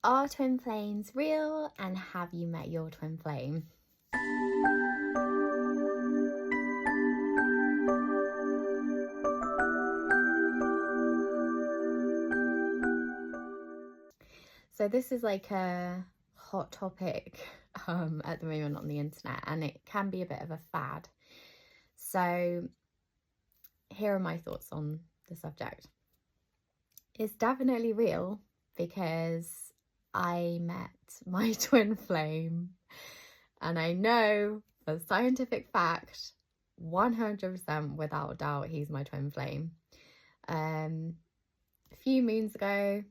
Are twin flames real, and have you met your twin flame? So this is like a hot topic at the moment on the internet, and it can be a bit of a fad. So here are my thoughts on the subject. It's definitely real because I met my twin flame, and I know for scientific fact 100% without doubt he's my twin flame. A few moons ago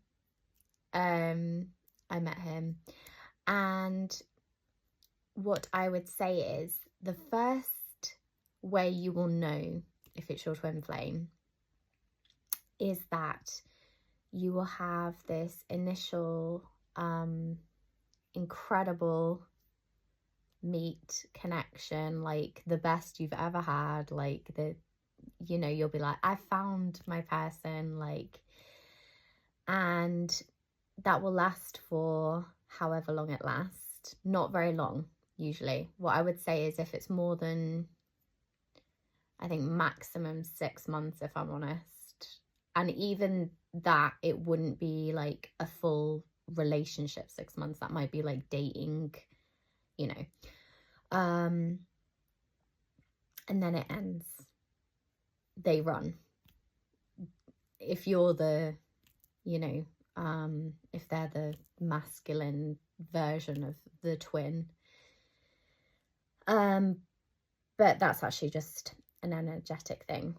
I met him, and what I would say is the first way you will know if it's your twin flame is that you will have this initial incredible meet connection, like the best you've ever had, like you'll be like, I found my person, like, and that will last for however long it lasts. Not very long, usually. What I would say is if it's more than, I think maximum 6 months, if I'm honest. And even that, it wouldn't be like a full relationship 6 months. That might be like dating, and then it ends. They run. If you're the, if they're the masculine version of the twin. But that's actually just an energetic thing.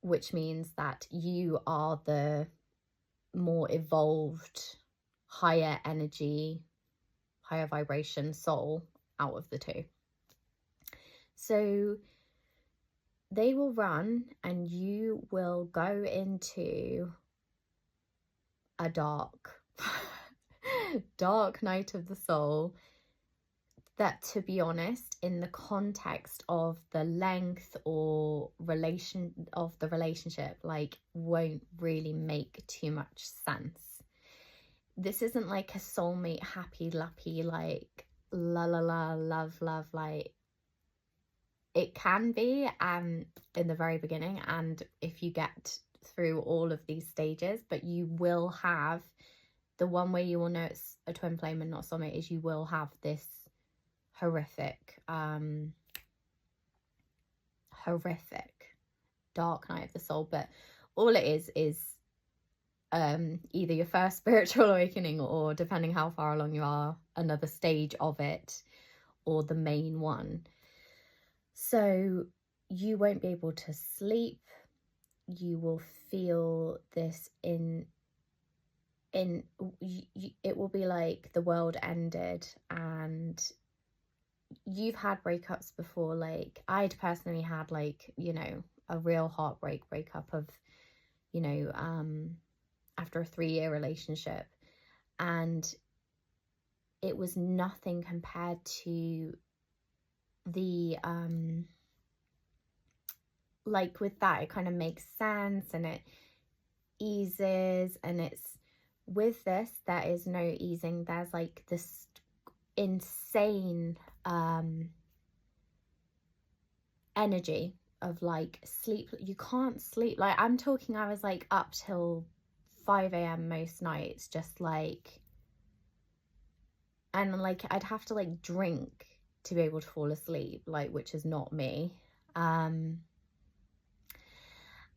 Which means that you are the more evolved, higher energy, higher vibration soul out of the two. So they will run, and you will go into a dark night of the soul that, to be honest, in the context of the length or the relationship, like, won't really make too much sense. This isn't like a soulmate happy lappy, like la la la love, like it can be in the very beginning, and if you get through all of these stages, but you will have the one way you will know it's a twin flame and not soulmate is you will have this horrific dark night of the soul. But all it is either your first spiritual awakening, or depending how far along you are, another stage of it, or the main one. So you won't be able to sleep. You will feel this it will be like the world ended. And you've had breakups before. Like, I'd personally had, like, a real heartbreak breakup of, after a 3-year relationship, and it was nothing compared to the like with that, it kind of makes sense and it eases. And it's with this, there is no easing. There's like this insane energy of like sleep. You can't sleep. Like, I'm talking, I was like up till 5 a.m. most nights, just like, and like I'd have to like drink to be able to fall asleep, like, which is not me.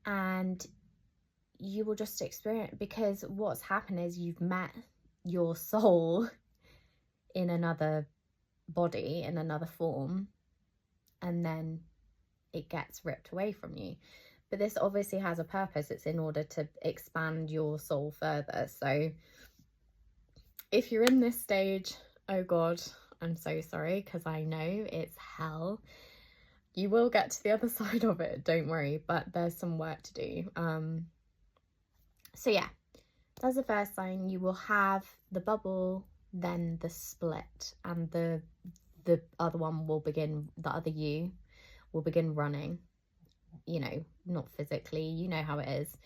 And you will just experience, because what's happened is you've met your soul in another body, in another form, and then it gets ripped away from you. But this obviously has a purpose. It's in order to expand your soul further. So if you're in this stage, oh God, I'm so sorry, because I know it's hell. You will get to the other side of it, don't worry, but there's some work to do. So yeah, that's the first sign. You will have the bubble, then the split, and the other one will begin, the other you will begin running, not physically, you know how it is.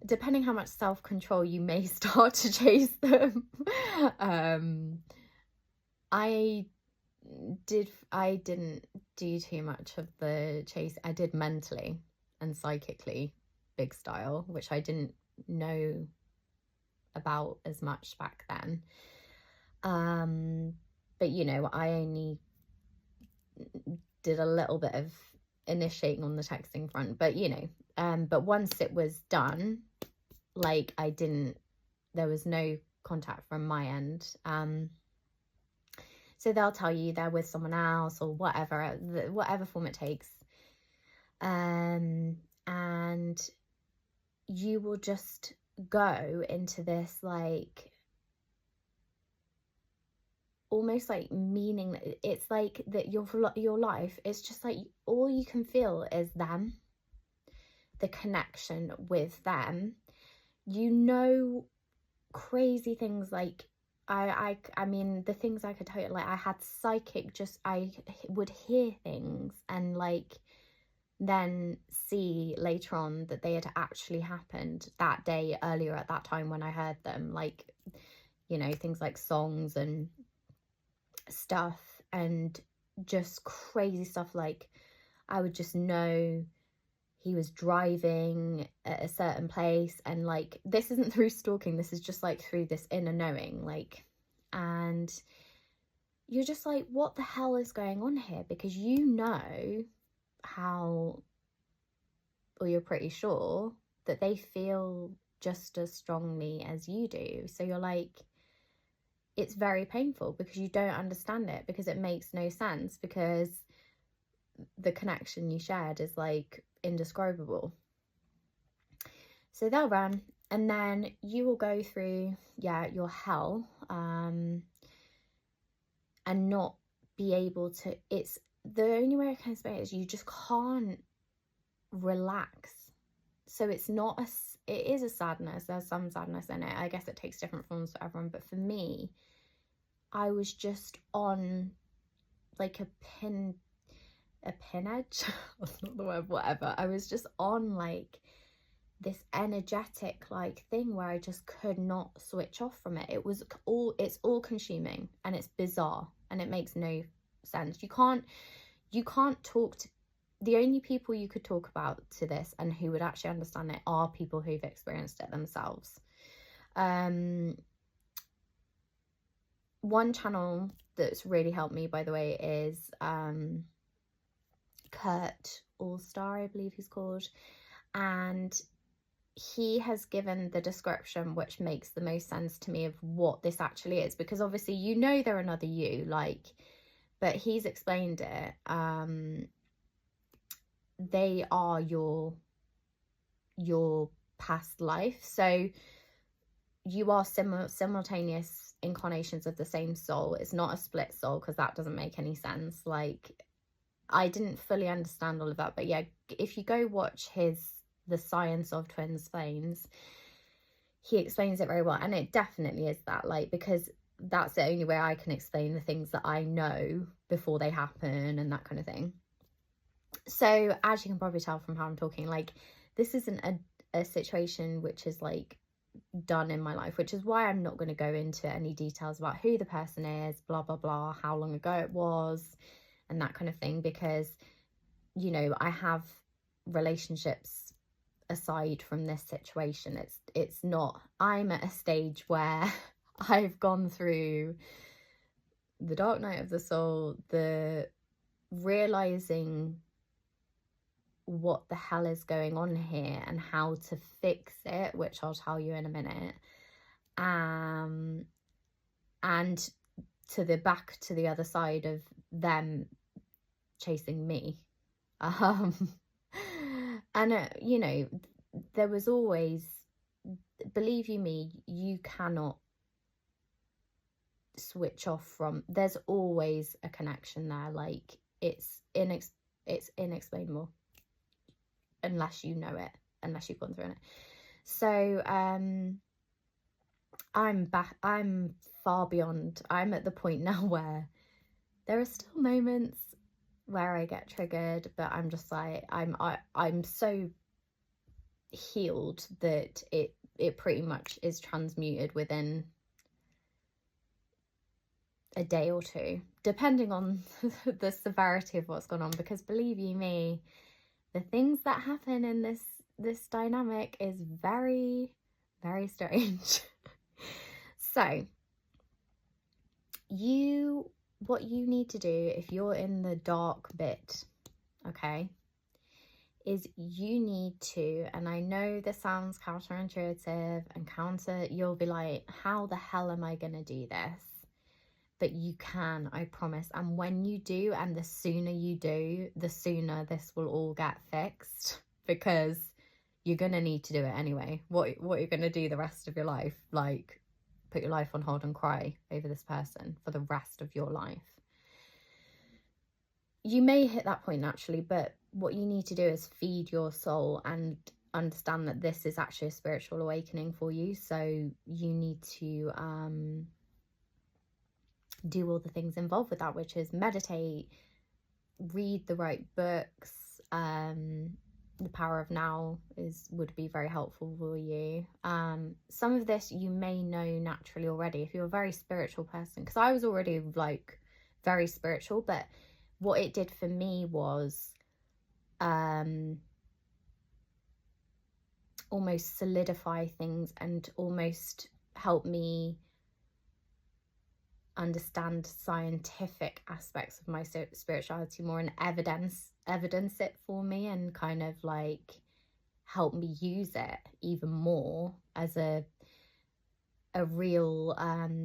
depending how much self-control you may start to chase them. I didn't do too much of the chase. I did mentally and psychically, big style, which I didn't know about as much back then. But you know, I only did a little bit of initiating on the texting front, but you know, but once it was done, like there was no contact from my end. So they'll tell you they're with someone else or whatever form it takes. And you will just go into this like almost like meaning. It's like that your life is just like all you can feel is them, the connection with them. You know, crazy things like I mean, the things I could tell you, like I had psychic, I would hear things and like then see later on that they had actually happened that day earlier at that time when I heard them, like, you know, things like songs and stuff and just crazy stuff. Like I would just know he was driving at a certain place, and like this isn't through stalking, this is just like through this inner knowing, like, and you're just like, what the hell is going on here? Because you know how, or you're pretty sure that they feel just as strongly as you do. So you're like, it's very painful because you don't understand it, because it makes no sense, because the connection you shared is like indescribable. So they'll run, and then you will go through your hell, and not be able to, it's the only way I can explain it is you just can't relax. So it's not it is a sadness, there's some sadness in it, I guess it takes different forms for everyone, but for me, I was just on like a pin edge that's not the word, whatever. I was just on like this energetic like thing where I just could not switch off from it. It's all consuming, and it's bizarre, and it makes no sense. You can't talk to, the only people you could talk about to this and who would actually understand it are people who've experienced it themselves. One channel that's really helped me, by the way, is Kurt Allstar, I believe he's called, and he has given the description which makes the most sense to me of what this actually is, because obviously you know they're another you, like, but he's explained it. They are your past life, so you are simultaneous incarnations of the same soul. It's not a split soul, because that doesn't make any sense. Like, I didn't fully understand all of that, but yeah, if you go watch The Science of Twinflames, he explains it very well, and it definitely is that, like, because that's the only way I can explain the things that I know before they happen and that kind of thing. So as you can probably tell from how I'm talking, like, this isn't a situation which is like done in my life, which is why I'm not going to go into any details about who the person is, blah blah blah, how long ago it was and that kind of thing, because, you know, I have relationships aside from this situation. It's not, I'm at a stage where I've gone through the dark night of the soul, the realizing what the hell is going on here and how to fix it, which I'll tell you in a minute, and to the other side of them chasing me, and you know, there was always, believe you me, you cannot switch off from, there's always a connection there. Like, it's inexplainable unless you know it, unless you've gone through it. So I'm far beyond, I'm at the point now where there are still moments where I get triggered, but I'm just like, I'm so healed that it pretty much is transmuted within a day or two, depending on the severity of what's gone on, because believe you me, the things that happen in this dynamic is very, very strange. So what you need to do if you're in the dark bit, okay, is you need to, and I know this sounds counterintuitive and you'll be like, how the hell am I gonna do this? But you can, I promise. And when you do, and the sooner you do, the sooner this will all get fixed, because you're gonna need to do it anyway. What are you gonna do the rest of your life? Like, put your life on hold and cry over this person for the rest of your life? You may hit that point naturally, but what you need to do is feed your soul and understand that this is actually a spiritual awakening for you. So you need to do all the things involved with that, which is meditate, read the right books. The Power of Now would be very helpful for you. Some of this you may know naturally already if you're a very spiritual person, because I was already like very spiritual, but what it did for me was almost solidify things and almost help me understand scientific aspects of my spirituality more, and evidence it for me, and kind of like help me use it even more as a real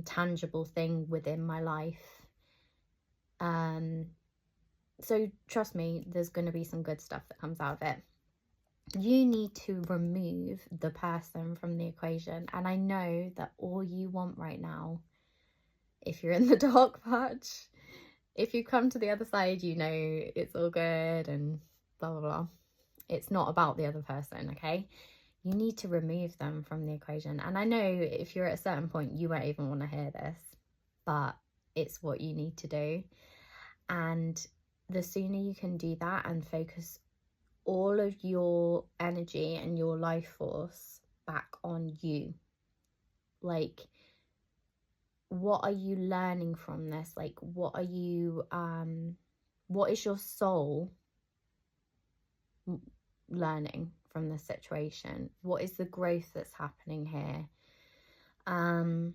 tangible thing within my life. So trust me, there's going to be some good stuff that comes out of it. You need to remove the person from the equation, and I know that all you want right now, if you're in the dark patch, if you come to the other side, you know it's all good and blah blah blah. It's not about the other person, okay? You need to remove them from the equation. And I know if you're at a certain point you won't even want to hear this, but it's what you need to do. And the sooner you can do that and focus all of your energy and your life force back on you, like, what are you learning from this? Like, what are you what is your soul learning from this situation? What is the growth that's happening here? And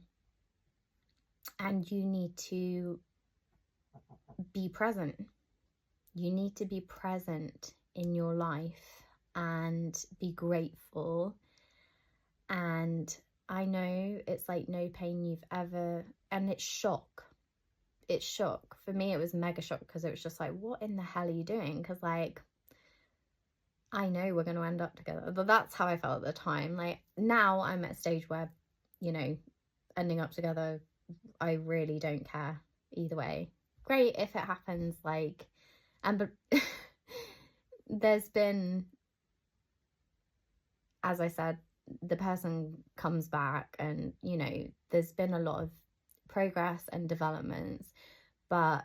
you need to be present. You need to be present in your life and be grateful. And I know it's like no pain you've ever, and it's shock. It's shock. For me, it was mega shock, because it was just like, what in the hell are you doing? Because like, I know we're going to end up together. But that's how I felt at the time. Like, now I'm at a stage where, you know, ending up together, I really don't care either way. Great if it happens, like, but there's been, as I said, the person comes back, and you know there's been a lot of progress and developments, but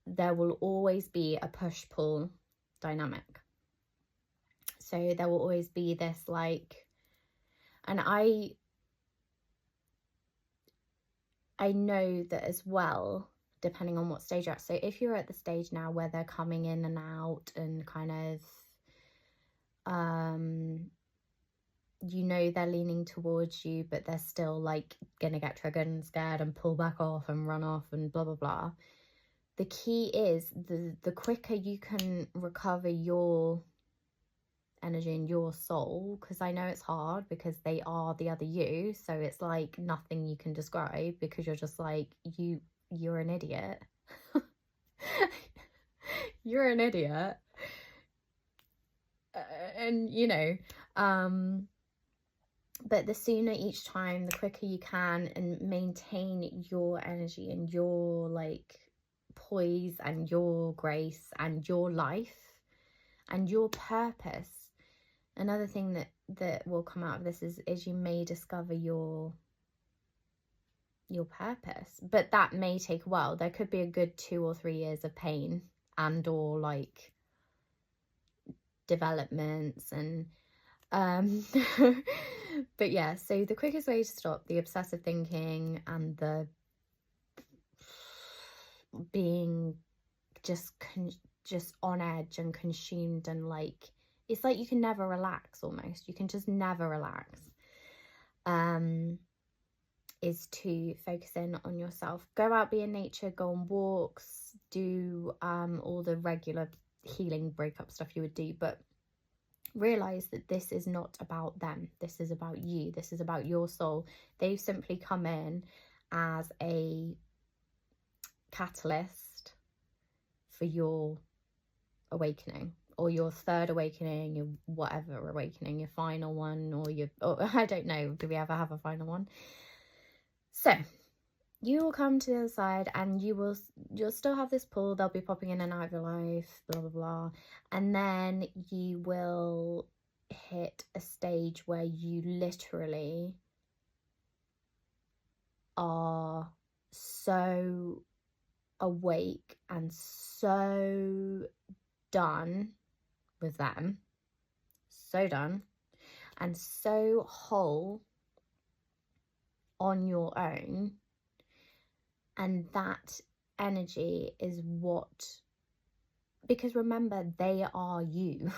there will always be a push-pull dynamic. So there will always be this, like, and I know that as well, depending on what stage you're at. So if you're at the stage now where they're coming in and out and kind of you know they're leaning towards you, but they're still like gonna get triggered and scared and pull back off and run off and blah blah blah, the key is the quicker you can recover your energy and your soul, because I know it's hard because they are the other you, so it's like nothing you can describe, because you're just like, you're an idiot. You're an idiot. And you know, but the sooner each time, the quicker you can, and maintain your energy and your like poise and your grace and your life and your purpose. Another thing that will come out of this is you may discover your purpose, but that may take a while. There could be a good 2 or 3 years of pain and or like developments, and But yeah, so the quickest way to stop the obsessive thinking and the being just on edge and consumed, and like, it's like you can never relax, almost. You can just never relax. Is to focus in on yourself. Go out, be in nature, go on walks, do all the regular healing breakup stuff you would do, but realize that this is not about them. This is about you. This is about your soul. They've simply come in as a catalyst for your awakening, or your third awakening, your whatever awakening, your final one, or your, I don't know, do we ever have a final one? So you will come to the other side, and you'll still have this pull. They'll be popping in and out of your life, blah blah blah, and then you will hit a stage where you literally are so awake and so done with them, so done and so whole on your own. And that energy is what, because remember, they are you.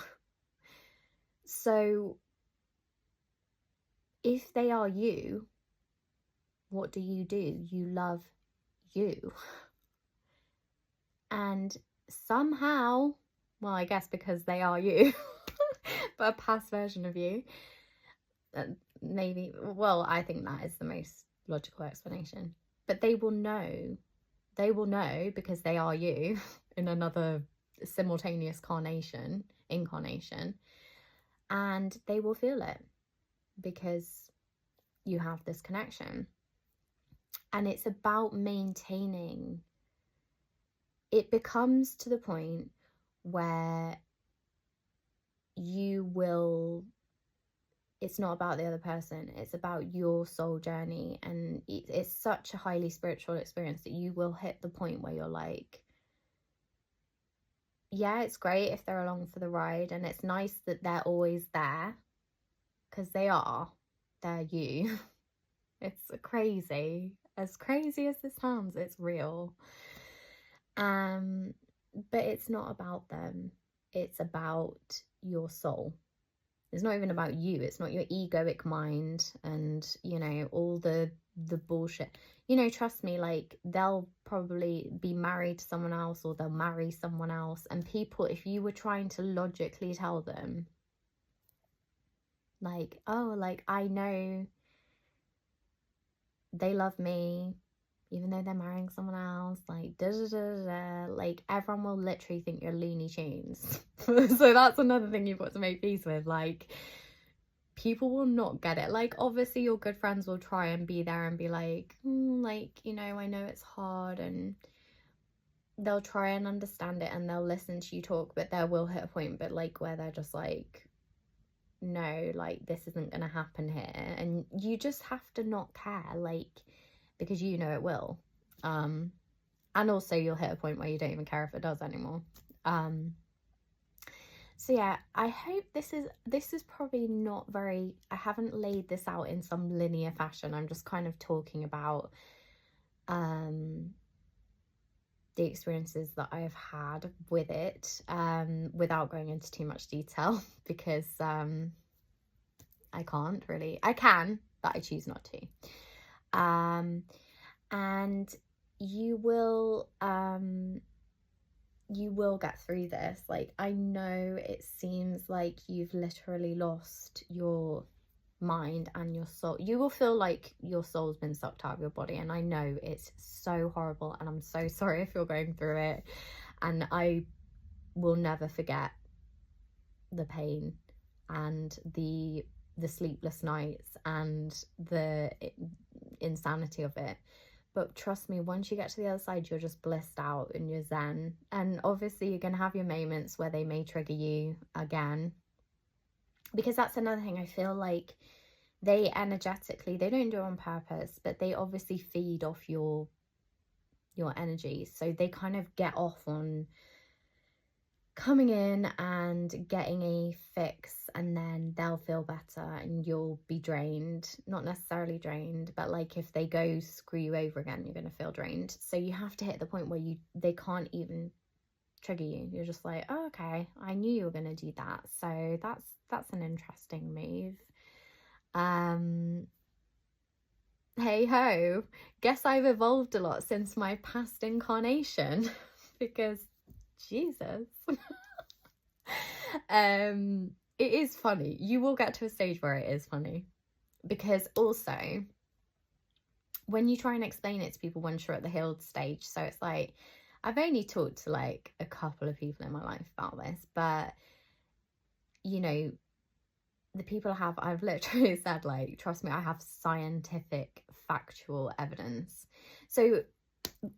So if they are you, what do? You love you. And somehow, well, I guess because they are you, but a past version of you, maybe, well, I think that is the most logical explanation. But they will know because they are you in another simultaneous incarnation, and they will feel it because you have this connection. And it's about maintaining. It becomes to the point where it's not about the other person, it's about your soul journey. And it's such a highly spiritual experience that you will hit the point where you're like, yeah, it's great if they're along for the ride, and it's nice that they're always there, because they're you. It's crazy as this sounds, it's real. But it's not about them, it's about your soul. It's not even about you. It's not your egoic mind and, all the bullshit. Trust me, like, they'll probably be married to someone else, or they'll marry someone else. And people, if you were trying to logically tell them, like, oh, like, I know they love me, even though they're marrying someone else, like, like, everyone will literally think you're Looney Tunes. So that's another thing you've got to make peace with. Like, people will not get it. Like, obviously your good friends will try and be there and be like, like, I know it's hard, and they'll try and understand it, and they'll listen to you talk, but there will hit a point, but like, where they're just like, no, like, this isn't gonna happen here. And you just have to not care, like, because it will. And also you'll hit a point where you don't even care if it does anymore. So yeah, I hope this is probably not very, I haven't laid this out in some linear fashion. I'm just kind of talking about the experiences that I've had with it, without going into too much detail, because I can't really. I can, but I choose not to. And you will get through this. Like, I know it seems like you've literally lost your mind and your soul. You will feel like your soul's been sucked out of your body, and I know it's so horrible, and I'm so sorry if you're going through it. And I will never forget the pain and the sleepless nights and the insanity of it. But trust me, once you get to the other side, you're just blissed out and you're zen. And obviously you're going to have your moments where they may trigger you again, because that's another thing. I feel like they energetically, they don't do it on purpose, but they obviously feed off your energy. So they kind of get off on coming in and getting a fix, and then they'll feel better and you'll be drained. Not necessarily drained, but like if they go screw you over again, you're going to feel drained. So you have to hit the point where they can't even trigger you. You're just like, oh, okay, I knew you were going to do that. So that's an interesting move. Hey ho, guess I've evolved a lot since my past incarnation because Jesus. It is funny. You will get to a stage where it is funny, because also when you try and explain it to people once you're at the healed stage, so it's like, I've only talked to like a couple of people in my life about this, but you know, the people I've literally said, like, trust me, I have scientific factual evidence. So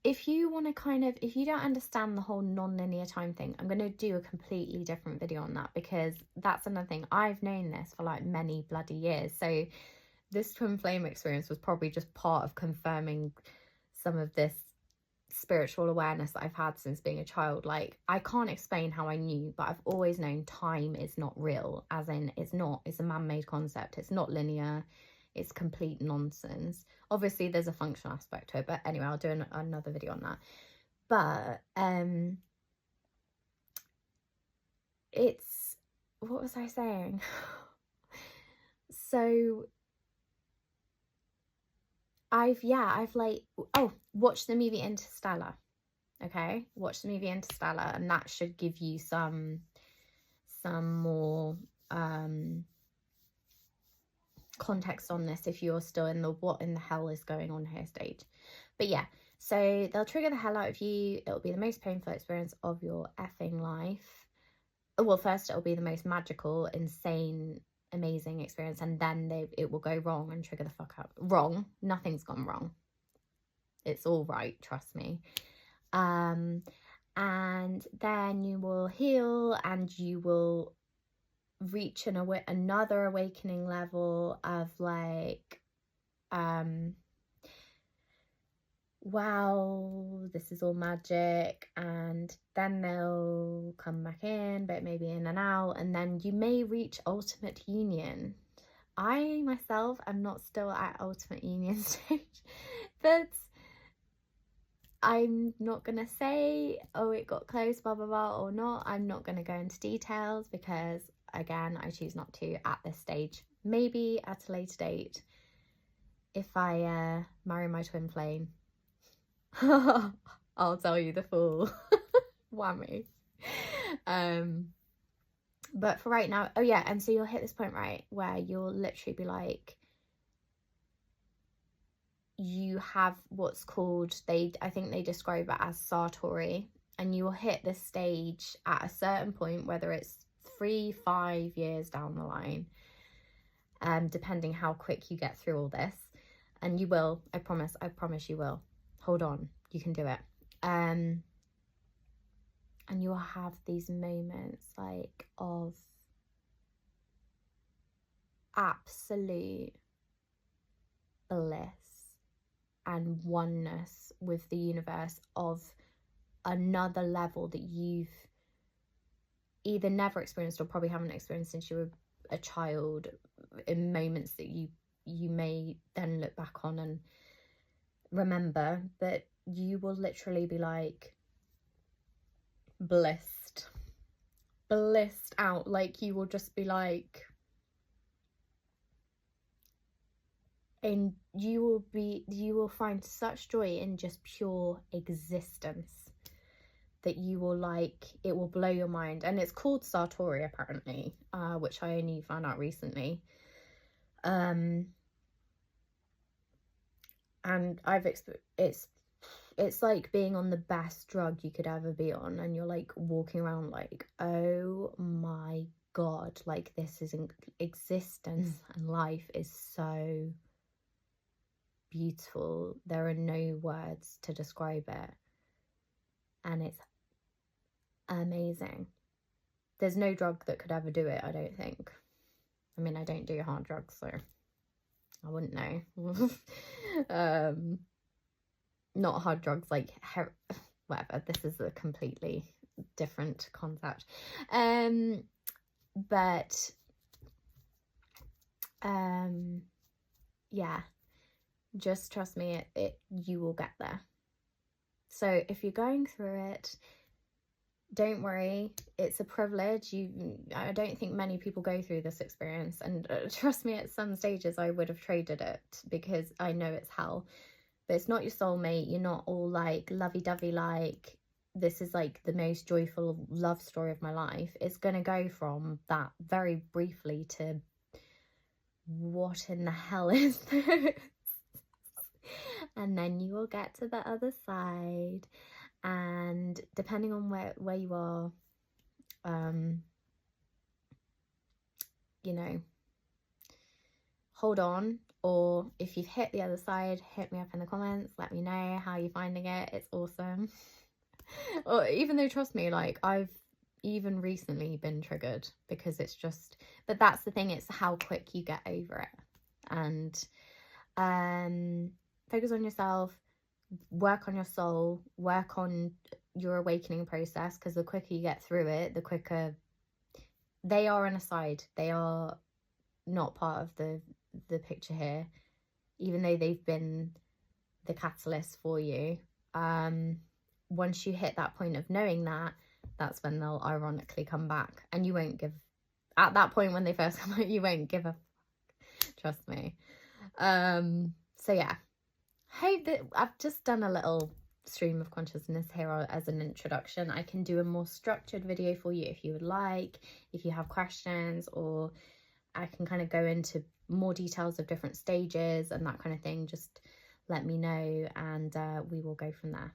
if you want to if you don't understand the whole non-linear time thing, I'm going to do a completely different video on that, because that's another thing. I've known this for like many bloody years. So this twin flame experience was probably just part of confirming some of this spiritual awareness that I've had since being a child. Like, I can't explain how I knew, but I've always known time is not real, as in it's a man-made concept. It's not linear. It's complete nonsense. Obviously there's a functional aspect to it, but anyway, I'll do another video on that. But it's, what was I saying? So I've like, oh, watch the movie Interstellar. Okay, watch the movie Interstellar, and that should give you some more context on this if you're still in the what in the hell is going on here stage. But yeah, so they'll trigger the hell out of you. It'll be the most painful experience of your effing life. Well, first it'll be the most magical, insane, amazing experience, and then it will go wrong and trigger the fuck out. Wrong, nothing's gone wrong. It's all right, trust me. And then you will heal, and you will reach another awakening level of like, wow, this is all magic. And then they'll come back in, but maybe in and out, and then you may reach ultimate union. I myself am not still at ultimate union stage, but I'm not gonna say, oh, it got close, blah blah blah, or not. I'm not gonna go into details, because again, I choose not to at this stage. Maybe at a later date, if I marry my twin flame, I'll tell you the full whammy. But for right now, oh yeah, and so you'll hit this point, right, where you'll literally be like, you have what's called, I think they describe it as Satori, and you will hit this stage at a certain point, whether it's 3-5 years down the line, depending how quick you get through all this. And you will, I promise you will. Hold on, you can do it. And you'll have these moments like of absolute bliss and oneness with the universe, of another level that you've either never experienced or probably haven't experienced since you were a child, in moments that you may then look back on and remember. But you will literally be like blissed out. Like, you will just be like, and you will find such joy in just pure existence that you will like, it will blow your mind. And it's called Satori apparently, which I only found out recently. And it's like being on the best drug you could ever be on, and you're like walking around like, oh my god, like this is existence, and life is so beautiful. There are no words to describe it, and it's amazing. There's no drug that could ever do it, I don't think. I mean, I don't do hard drugs, so I wouldn't know. Not hard drugs like whatever. This is a completely different concept. But yeah, just trust me, you will get there. So if you're going through it, don't worry, it's a privilege. I don't think many people go through this experience, and trust me, at some stages I would have traded it because I know it's hell. But it's not your soulmate. You're not all like lovey-dovey, like this is like the most joyful love story of my life. It's going to go from that very briefly to what in the hell is this? And then you will get to the other side, and depending on where you are, you know, hold on. Or if you've hit the other side, hit me up in the comments, let me know how you're finding it. It's awesome. Or even though, trust me, like I've even recently been triggered, because it's just, but that's the thing, it's how quick you get over it. And focus on yourself, work on your soul, work on your awakening process, because the quicker you get through it, the quicker they are an aside. They are not part of the picture here, even though they've been the catalyst for you. Once you hit that point of knowing that, that's when they'll ironically come back, and you won't give, at that point when they first come out, you won't give a fuck, trust me. So yeah, hope that I've just done a little stream of consciousness here as an introduction. I can do a more structured video for you if you would like, if you have questions, or I can kind of go into more details of different stages and that kind of thing. Just let me know, and we will go from there.